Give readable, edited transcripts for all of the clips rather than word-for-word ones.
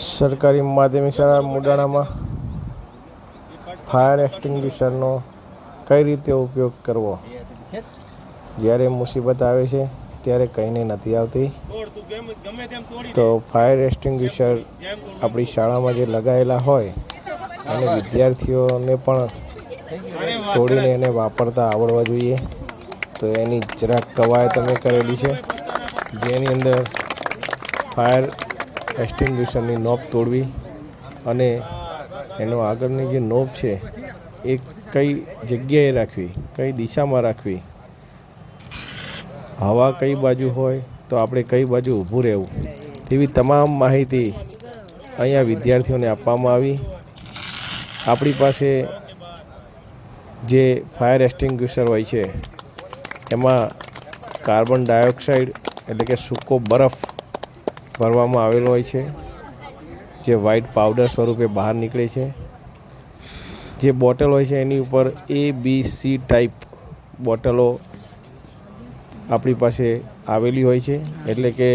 સરકારી માધ્યમિક શાળા મુડાણામાં ફાયર એક્સટિંગ્વિશરનો કઈ રીતે ઉપયોગ કરવો? જ્યારે મુસીબત આવે છે ત્યારે કહીને નથી આવતી, તો ફાયર એક્સટિંગ્વિશર આપણી શાળામાં જે લગાવેલા હોય અને વિદ્યાર્થીઓને પણ તોડીને એને વાપરતા આવડવા જોઈએ. તો એની જરાક કવાયત અમે કરેલી છે, જેની અંદર ફાયર એક્સટિંગ્વિશરની નોબ તોડવી અને એનો આગળની જે નોબ છે એ કઈ જગ્યાએ રાખવી, કઈ દિશામાં રાખવી, હવા કઈ બાજુ હોય તો આપણે કઈ બાજુ ઊભું રહેવું, તેવી તમામ માહિતી અહીંયા વિદ્યાર્થીઓને આપવામાં આવી. આપણી પાસે જે ફાયર એક્સટિંગ્વિશર હોય છે એમાં કાર્બન ડાયોક્સાઇડ એટલે કે સૂકો બરફ ભરવામાં આવેલો હોય છે, જે વ્હાઇટ પાવડર સ્વરૂપે બહાર નીકળે છે. જે બોટલ હોય છે એની ઉપર ABC ટાઈપ બોટલો આપણી પાસે આવેલી હોય છે, એટલે કે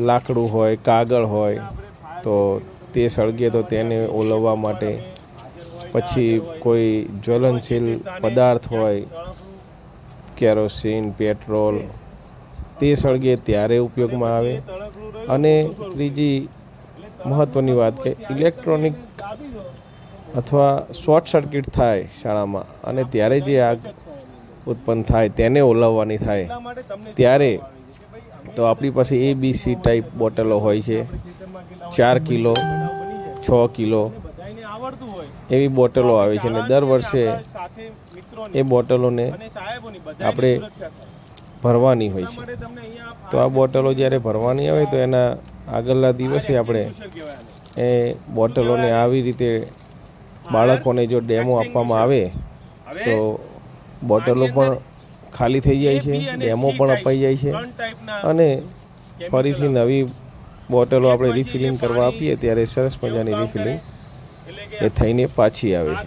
લાકડું હોય, કાગળ હોય તો તે સળગે તો તેને ઓલવવા માટે, પછી કોઈ જ્વલનશીલ પદાર્થ હોય, કેરોસીન, પેટ્રોલ, તે સળગે ત્યારે ઉપયોગમાં આવે. અને ત્રીજી મહત્ત્વની વાત કે ઇલેક્ટ્રોનિક અથવા શોર્ટ સર્કિટ થાય શાળામાં અને ત્યારે જે આગ ઉત્પન્ન થાય તેને ઓલવવાની થાય ત્યારે તો આપણી પાસે ABC ટાઈપ બોટલો હોય છે. 4 કિલો, 6 કિલો એવી બોટલો આવે છે અને દર વર્ષે એ બોટલોને આપણે ભરવાની હોય છે. તો આ બોટલો જ્યારે ભરવાની હોય તો એના આગળના દિવસે આપણે એ બોટલોને આવી રીતે બાળકોને જો ડેમો આપવામાં આવે તો બોટલો પણ ખાલી થઈ જાય છે, ડેમો પણ અપાઈ જાય છે અને ફરીથી નવી બોટલો આપણે રિફિલિંગ કરવા આપીએ ત્યારે સરસ મજાની રિફિલિંગ એ થઈને પાછી આવે છે.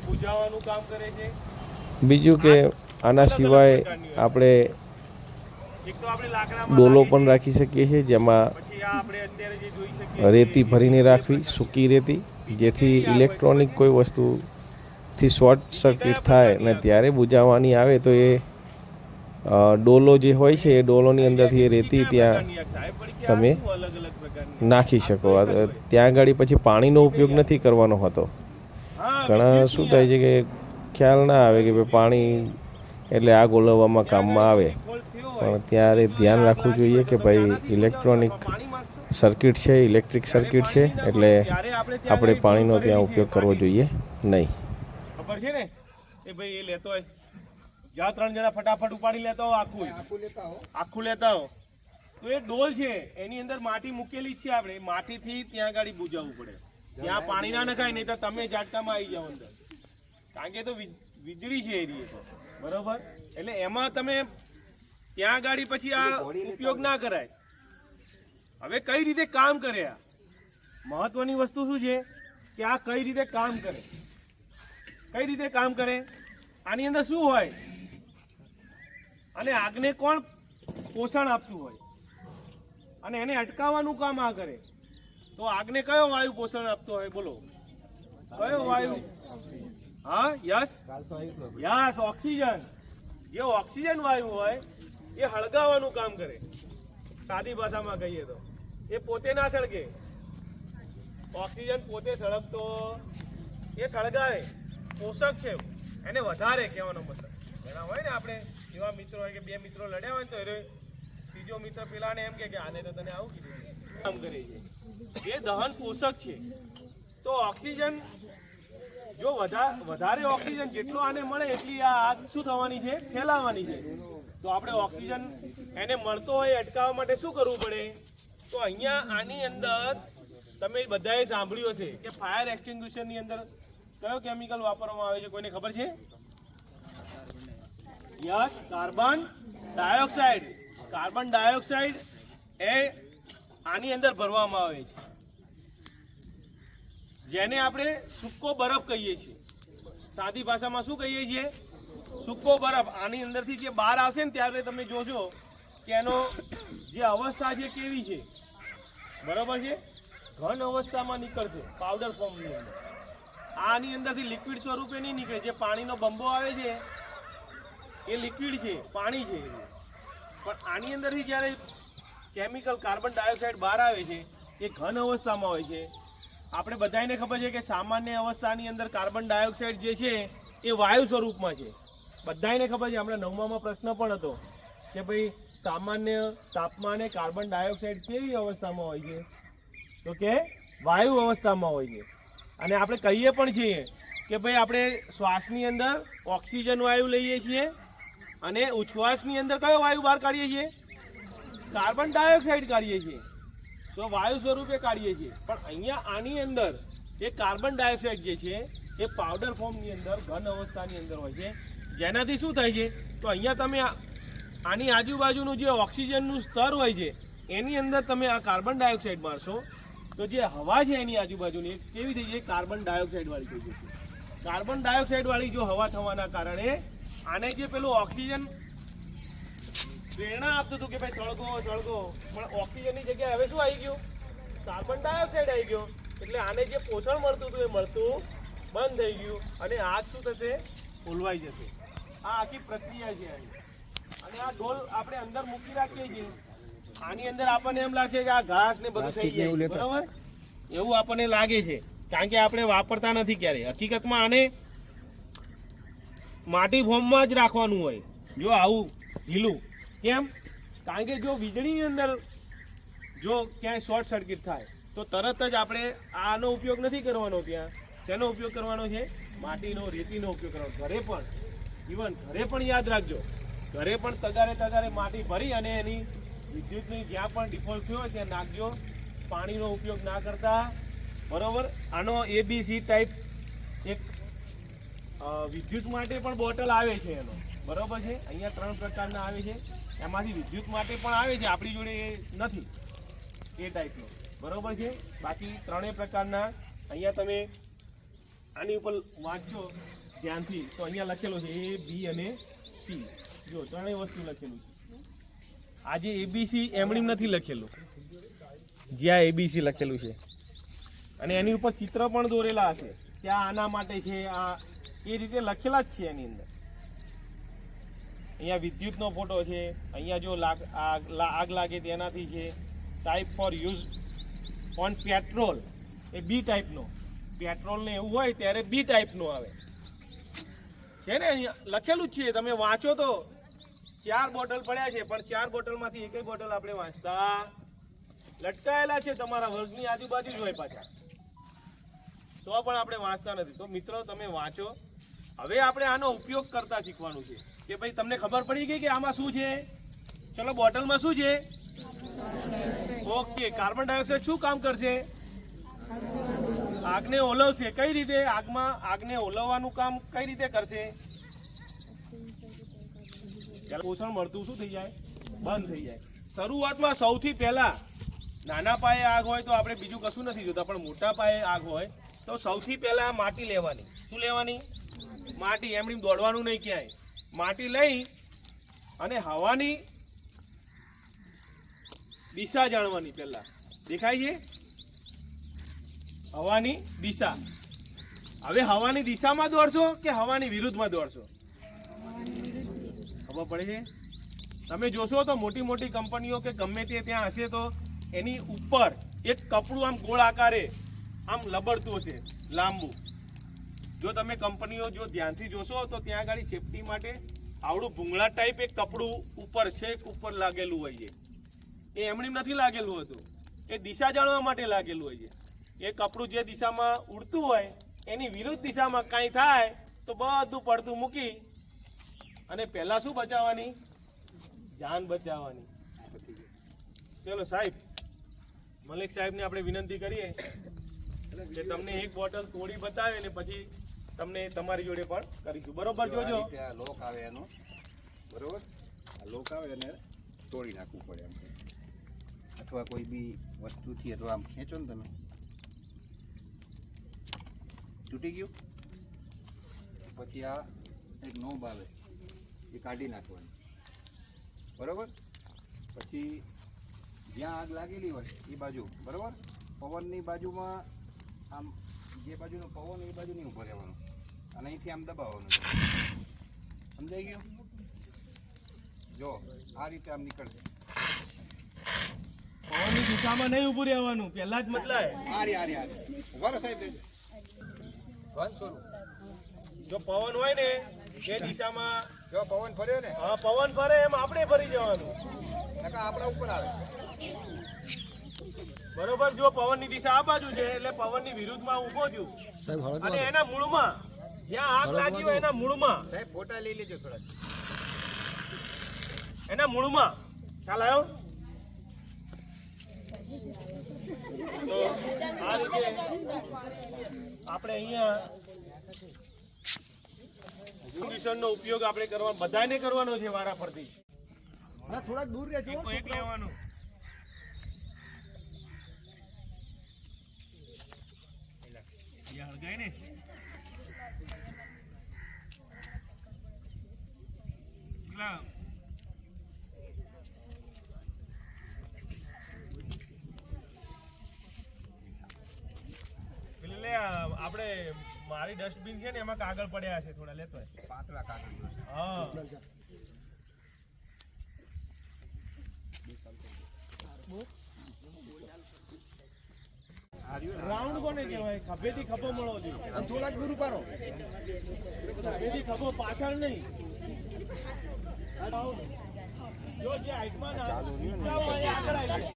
બીજું કે આના સિવાય આપણે ડોલો પણ રાખી શકીએ છીએ, જેમાં રેતી ભરીને રાખવી, સૂકી રેતી, જેથી ઇલેક્ટ્રોનિક કોઈ વસ્તુથી શોર્ટ સર્કિટ થાય અને ત્યારે બુઝાવવાની આવે તો એ ડોલો જે હોય છે એ ડોલોની અંદરથી એ રેતી ત્યાં તમે નાખી શકો. ત્યાં આગળ પછી પાણીનો ઉપયોગ નથી કરવાનો હોતો. ઘણા શું થાય છે કે ખ્યાલ ના આવે કે ભાઈ પાણી એટલે આગ ઓલવવામાં કામમાં આવે, પણ ત્યારે ધ્યાન રાખવું જોઈએ કે ભાઈ ઇલેક્ટ્રોનિક સર્કિટ છે, ઇલેક્ટ્રિક સર્કિટ છે, એટલે આપણે પાણીનો ત્યાં ઉપયોગ કરવો જોઈએ નહીં. ખબર છે ને એ ભાઈ એ લેતો હોય, જ્યાં 3 જણા ફટાફટ ઉપાડી લેતા હો, આખું લેતા હો, તો એ ડોલ છે એની અંદર માટી મૂકેલી છે. આપણે માટીથી ત્યાં આગળ બુજાવવું પડે, ત્યાં પાણી ના નખાય, નહીં તો તમે ઝાટકામાં આવી જાઓ અંદર, કારણ કે તો વીજળી છે એરિયા, બરોબર? એટલે એમાં તમે ત્યાં આગળ પછી આ ઉપયોગ ના કરાય. હવે કઈ રીતે કામ કરે? આ મહત્વની વસ્તુ શું છે કે આ કઈ રીતે કામ કરે, કઈ રીતે કામ કરે, આની અંદર શું હોય અને આગને કોણ પોષણ આપતું હોય અને એને અટકાવવાનું કામ આ કરે. તો આગને કયો વાયુ પોષણ આપતો હોય? બોલો, કયો વાયુ? હા, યસ, ઓક્સિજન. જે ઓક્સિજન વાયુ હોય એ હળગાવવાનું કામ કરે. સાદી ભાષામાં કહીએ તો એ પોતે ના સળગે, ઓક્સિજન પોતે સળગતો, એ સળગાવે, પોષક છે, એને વધારે કહેવાનો મતલબ. ઘણા હોય ને આપણે એવા મિત્રો હોય કે 2 મિત્રો લડ્યા હોય ને તો એ ત્રીજો મિત્ર પેલાને એમ કે આને તો તને આવું કીધું કામ કરે છે. એ દહન પોષક છે. તો ઓક્સિજન જો વધારે ઓક્સિજન જેટલો આને મળે એટલી આ આગ શું થવાની છે? ફેલાવાની છે. તો આપણે ઓક્સિજન એને મળતો હોય અટકાવવા માટે શું કરવું પડે? તો અહીંયા આની અંદર તમે બધાએ સાંભળ્યું હશે કે ફાયર એક્સટિંગ્વિશરની અંદર કયો કેમિકલ વાપરવામાં આવે છે? કોઈને ખબર છે? Yes, carbon dioxide. Carbon dioxide એ આની અંદર ભરવામાં આવે છે, જેને આપણે સૂકો બરફ કહીએ છીએ. સાદી ભાષામાં શું કહીએ છીએ? સૂકો બરફ. આની અંદરથી જે બહાર આવશે ને ત્યારે તમે જોશો કે એનો જે અવસ્થા છે કેવી છે, બરોબર છે, ઘન અવસ્થામાં નીકળશે પાવડર ફોર્મની અંદર. આની અંદરથી લિક્વિડ સ્વરૂપે નહીં નીકળે. જે પાણીનો બંબો આવે છે એ લિક્વિડ છે, પાણી છે, પણ આની અંદરથી જ્યારે કેમિકલ કાર્બન ડાયોક્સાઇડ બહાર આવે છે એ ઘન અવસ્થામાં હોય છે. આપણે બધાને ખબર છે કે સામાન્ય અવસ્થાની અંદર કાર્બન ડાયોક્સાઇડ જે છે એ વાયુ સ્વરૂપમાં છે. બધાને ખબર છે. હમણાં 9માં પ્રશ્ન પણ હતો કે ભાઈ સામાન્ય તાપમાને કાર્બન ડાયોક્સાઇડ કેવી અવસ્થામાં હોય છે, તો કે વાયુ અવસ્થામાં હોય છે. અને આપણે કહીએ પણ છીએ કે ભાઈ આપણે શ્વાસની અંદર ઓક્સિજન વાયુ લઈએ છીએ અને ઉચ્છ્વાસની અંદર કયો વાયુ બહાર કાઢીએ છીએ? કાર્બન ડાયોક્સાઇડ કાઢીએ છીએ. તો વાયુ સ્વરૂપે કાઢીએ છીએ. પણ અહીંયા આની અંદર એ કાર્બન ડાયોક્સાઇડ જે છે એ પાવડર ફોર્મની અંદર ઘન અવસ્થાની અંદર હોય છે. જેનાથી શું થાય છે તો અહીંયા તમે આની આજુબાજુનું જે ઓક્સિજનનું સ્તર હોય છે એની અંદર તમે આ કાર્બન ડાયોક્સાઇડ મારશો તો જે હવા છે એની આજુબાજુની એ કેવી થઈ જાય? કાર્બન ડાયોક્સાઇડ વાળી થઈ જશે. કાર્બન ડાયોક્સાઇડ વાળી જો હવા થવાના કારણે આને જે પેલું ઓક્સિજન પ્રેરણા આપતું હતું કે ભાઈ સળગો સળગો, પણ ઓક્સિજનની જગ્યાએ હવે શું આવી ગયું? કાર્બન ડાયોક્સાઇડ આવી ગયો. એટલે આને જે પોષણ મળતું હતું એ મળતું બંધ થઈ ગયું અને આગ શું થશે? ઓલવાઈ જશે. આ આખી પ્રક્રિયા છે આની. અને આ ડોલ આપણે અંદર મૂકી રાખીએ છીએ, આની અંદર આપણને એમ લાગે કે આ ઘાસ ને બધું થઈ જાય, બરાબર? એવું આપણને લાગે છે કારણ કે આપણે વાપરતા નથી ક્યારે. હકીકતમાં આને માટી ફોર્મમાં જ રાખવાનું હોય. જો આવું ઢીલું, કેમ? કારણ કે જો વીજળીની અંદર જો ક્યાંય શોર્ટ સર્કિટ થાય તો તરત જ આપણે આનો ઉપયોગ નથી કરવાનો. ત્યાં શેનો ઉપયોગ કરવાનો છે? માટીનો, રેતીનો ઉપયોગ કરવાનો. ઘરે પણ ઇવન ઘરે પણ યાદ રાખજો, ઘરે પણ તગારે માટી ભરી અને એની વિદ્યુતની જ્યાં પણ ડિફોલ્ટ થયો હોય ત્યાં નાખજો. પાણીનો ઉપયોગ ના કરતા, બરોબર? આનો ABC ટાઈપ એક વિદ્યુત માટે પણ બોટલ આવે છે એનો, બરોબર છે? અહીંયા 3 પ્રકારના આવે છે, એમાંથી વિદ્યુત માટે પણ આવે છે, આપણી જોડે એ નથી એ ટાઈપનો, બરોબર છે? બાકી 3 પ્રકારના અહીંયા તમે આની ઉપર વાંચજો ધ્યાનથી તો અહીંયા લખેલું છે A, B અને C. જો 3 વસ્તુ લખેલું છે. આજે ABC એમણી નથી લખેલું, જ્યાં ABC લખેલું છે અને એની ઉપર ચિત્ર પણ દોરેલા હશે કે આ આના માટે છે, આ એ રીતે લખેલા જ છે એની અંદર. અહીંયા વિદ્યુતનો ફોટો છે, અહીંયા જો આગ લાગે તેનાથી છે. Type four use on petrol A B ટાઈપનો, પેટ્રોલને એવું હોય ત્યારે B ટાઈપનો આવે છે ને. અહીંયા લખેલું જ છે, તમે વાંચો તો 4 બોટલ પડ્યા છે, પણ 4 બોટલમાંથી એકય બોટલ આપણે વાંચતા લટકાયેલા છે, તમારા વર્ગની આજુબાજુ જ હોય પાછા, તો પણ આપણે વાંચતા નથી. તો મિત્રો તમે વાંચો. હવે આપણે આનો ઉપયોગ કરતા શીખવાનું છે કે ભાઈ તમને ખબર પડી ગઈ કે આમાં શું છે? ચલો, બોટલમાં શું છે? ઓકે, કાર્બન ડાયોક્સાઇડ શું કામ કરશે? આગને ઓલવશે. કઈ રીતે? આગને ઓલવવાનું કામ કઈ રીતે કરશે? પોષણ મળતું શું થઈ જાય? બંધ થઈ જાય. શરૂઆતમાં સૌથી પહેલા નાના પાયે આગ હોય તો આપણે બીજું કશું નથી જોતા, પણ મોટા પાયે આગ હોય તો સૌથી પહેલા માટી લેવાની. શું લેવાની? માટી. એમની દોડવાનું નહીં ક્યાંય. માટી લઈ અને હવાની દિશા જાણવાની. પહેલા દેખાય છે હવાની દિશા. હવે હવાની દિશામાં દોડશો કે હવાની વિરુદ્ધમાં દોડશો? ખબર પડે છે? તમે જોશો તો મોટી મોટી કંપનીઓ કે ગમે તે ત્યાં હશે તો એની ઉપર એક કપડું આમ ગોળ આકારે આમ લબડતું હશે, લાંબુ. જો તમે કંપનીઓ જો ધ્યાનથી જોશો તો ત્યાં આગળ સેફટી માટે આવડું ભૂંગળા ટાઈપ એક કપડું ઉપર છે, ઉપર લાગેલું હોય છે. એ એમણી નથી લાગેલું હતું, એ દિશા જાણવા માટે લાગેલું હોય છે. એ કપડું જે દિશામાં ઉડતું હોય એની વિરુદ્ધ દિશામાં કાંઈ થાય તો બધું પડતું મૂકી અને પહેલા શું બચાવવાની? જાન બચાવવાની. ચલો સાહેબ, મલિક સાહેબને આપણે વિનંતી કરીએ કે તમને એક બોટલ તોડી બતાવે ને પછી તમને તમારી જોડે પણ કરીશું, બરોબર? જોજો લોક આવે એનો, બરોબર? લોક આવે એને તોડી નાખવું પડે એમ, અથવા કોઈ બી વસ્તુથી અથવા આમ ખેંચો ને તમે, તૂટી ગયું પછી આ એક નોબ આવે એ કાઢી નાખવાની, બરોબર? પછી જ્યાં આગ લાગેલી હોય એ બાજુ બરાબર, પવનની બાજુમાં આમ જે બાજુનો પવન એ બાજુ નહીં ઊભો રહેવાનું અને અહીંથી આમ દબાવવાનું. સમજાઈ ગયું? જો આ રીતે આમ નીકળશે. પવનની દિશામાં નહીં ઊભું રહેવાનું, પહેલા જ બદલાય. ઉભા રહો સાહેબ. વન સ્વરૂપ જો પવન હોય ને એ દિશામાં, જો પવન ફર્યો ને, હા પવન ફરે એમ આપણે ફરી જવાનું. નકા આપણા ઉપર આવે. બરોબર, જો પવનની દિશા આ બાજુ છે એટલે પવનની વિરુદ્ધમાં ઊભો છું અને એના મૂળમાં જ્યાં આગ લાગી હોય એના મૂળમાં, સાહેબ ફોટા લઈ લેજો થોડા. એના મૂળમાં ખ્યાલ આવ્યો? તો આ રીતે આપણે અહીંયા મિશનનો ઉપયોગ આપણે કરવાનો, બધાને કરવાનો છે વારા ફરતી. થોડાક દૂર રહેજો. એક લેવાનું. હળગાય ને એટલે આપણે મારી ડસ્ટબિન છે ને એમાં કાગળ પડ્યા છે થોડા, લેતો હોય. પાતળા કાગળ. હા રાઉન્ડ કોને કહેવાય? ખભેથી ખભો મળવો જોઈએ. થોડાક દૂર ઉપાડો. ખભેથી ખભો પાછળ નહીં. જો જે હાઈટમાં ના આગળ આવી